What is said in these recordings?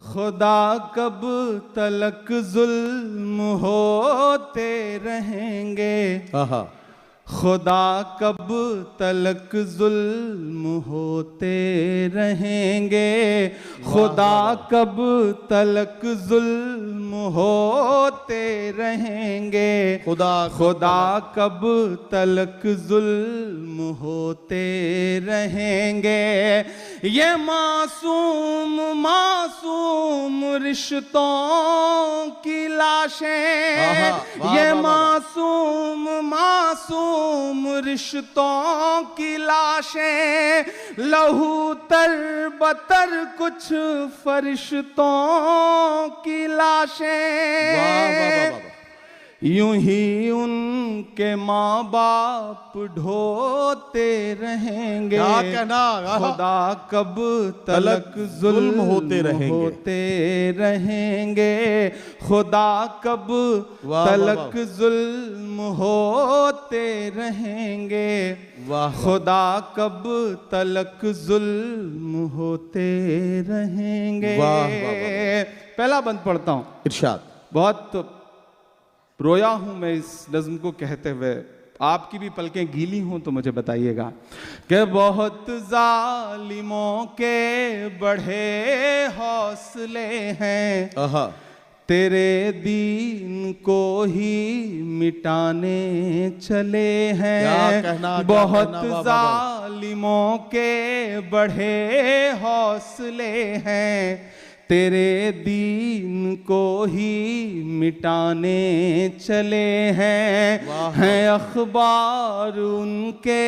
खुदा कब तलक जुल्म होते रहेंगे, खुदा कब तलक जुल्म होते रहेंगे, खुदा कब तलक जुल्म होते रहेंगे, खुदा कब तलक जुल्म होते रहेंगे। ये मासूम मासूम रिश्तों की लाशें, ये मासूम मासूम रिश्तों की लाशें, लहू तर बतर कुछ फरिश्तों की लाशें, यूं ही उनके माँ बाप ढोते रहेंगे। क्या कहना, खुदा कब तलक जुल्म होते रहेंगे, खुदा कब तलक जुल्म होते रहेंगे, खुदा कब तलक जुल्म होते रहेंगे। पहला बंद पढ़ता हूँ। इरशाद। बहुत रोया हूं मैं इस नज़्म को कहते हुए, आपकी भी पलकें गीली हों तो मुझे बताइएगा कि बहुत जालिमों के बढ़े हौसले हैं, तेरे दीन को ही मिटाने चले हैं। बहुत जालिमों के बढ़े हौसले हैं, तेरे दीन को ही मिटाने चले हैं अखबार उनके,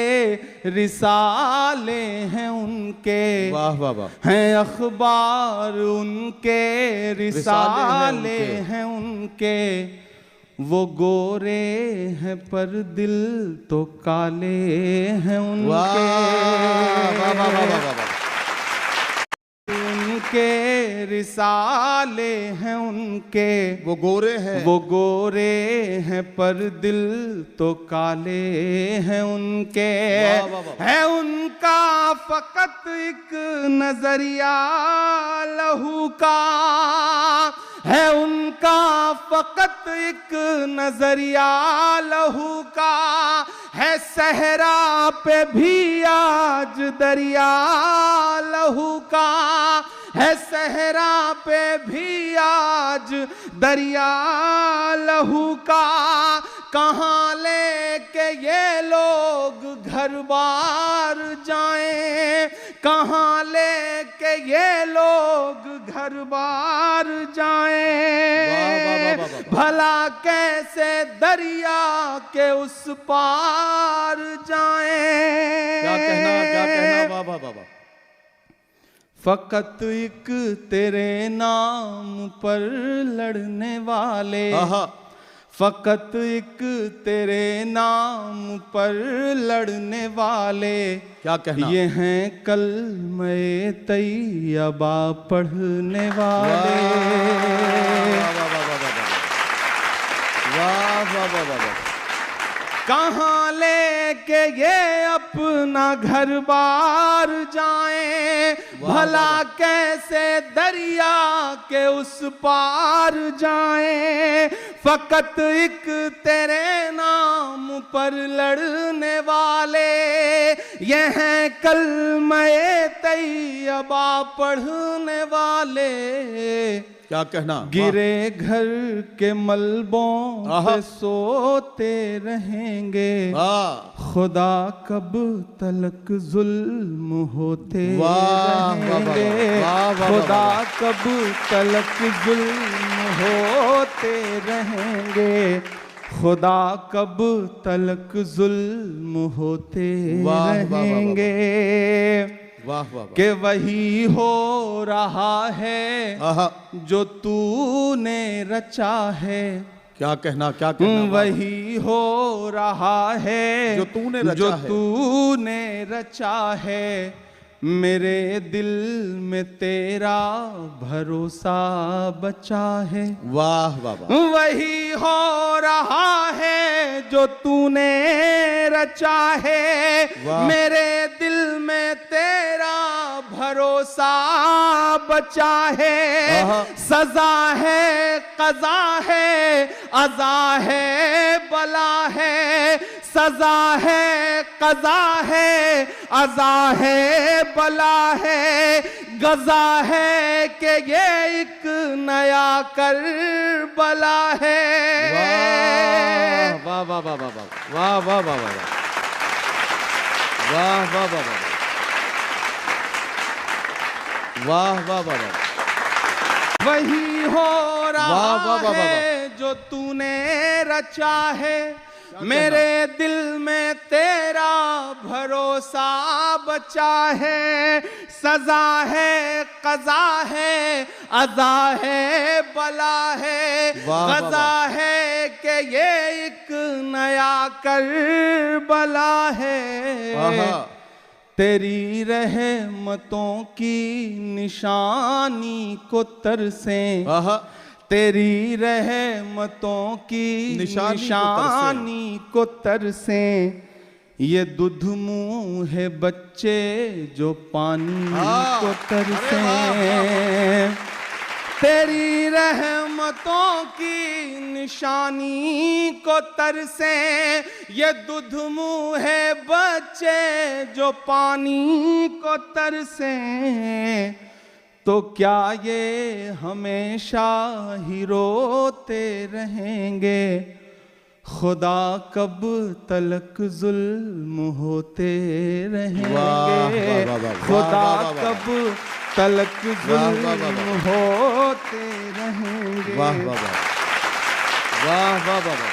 रिसाले हैं उनके, हैं अखबार उनके, रिसाले हैं उनके। वो गोरे हैं पर दिल तो काले हैं उनके, उनके रिसाले हैं उनके। वो गोरे हैं, वो गोरे हैं पर दिल तो काले हैं उनके। है उनका फकत एक नजरिया लहू का, है उनका फकत एक नजरिया लहू का, है सहरा पे भी आज दरिया लहू का, है सहरा पे भी आज दरिया लहू का। कहाँ लेके ये लोग घर बार जाएं, कहाँ लेके ये लोग घर बार जाएं, भला कैसे दरिया के उस पार जाएं। क्या कहना बाबा बाबा। फकत एक तेरे नाम पर लड़ने वाले, फकत एक तेरे नाम पर लड़ने वाले। क्या कहना, ये हैं कलमे तैयबा पढ़ने वाले। वाह वाह वाह वाह। कहाँ लेके ये अपना घर बार जाएं, भला कैसे दरिया के उस पार जाएं। फकत एक तेरे नाम पर लड़ने वाले, ये हैं कलमे तैयबा पढ़ने वाले। क्या कहना, गिरे घर के मलबों पे सोते रहेंगे, खुदा कब तलक जुल्म होते रहेंगे, खुदा कब तलक जुल्म होते रहेंगे, खुदा कब तलक जुल्म होते रहेंगे। वाह वाह। कि वही हो रहा है जो तूने रचा है। क्या कहना, क्या कहना, वही हो रहा है जो तूने रचा है, जो तूने रचा है। मेरे दिल में तेरा भरोसा बचा है। वाह वाह वाह। वही हो रहा है जो तूने रचा है। वाह। मेरे दिल में तेरा भरोसा बचा है। आहा। सजा है कज़ा है अज़ा है बला है। सजा है कज़ा है अज़ा है बला है। गज़ा है कि ये एक नया करबला है। वाह वाह वाह वाह वाह वाह वाह वाह वाह वाह वाह वाह वाह वाह वाह वाह। वही हो वाह, रहा वाह, वाह, वाह, है जो तूने रचा है। मेरे दिल में तेरा भरोसा बचा है। सजा है कज़ा है अज़ा है बला है। वाह, वाह, गज़ा है कि ये एक नया करबला है। आहा। तेरी रहमतों की निशानी को तरसें। आहा। तेरी रहमतों की निशानी को तरसें। ये दुध मुंह है बच्चे जो पानी को तरसें। तेरी रहमतों की निशानी को तरसें। ये दुध मुंह है बच्चे जो पानी को तरसें। तो क्या ये हमेशा ही रोते रहेंगे। खुदा कब तलक जुल्म होते रहेंगे। वाह, वाह, वाह, खुदा वाह, वाह, वाह, कब तलक वाह, वाह, वाह, जुल्म होते रहेंगे। वाह वाह वाह वाह वाह वाह वाह।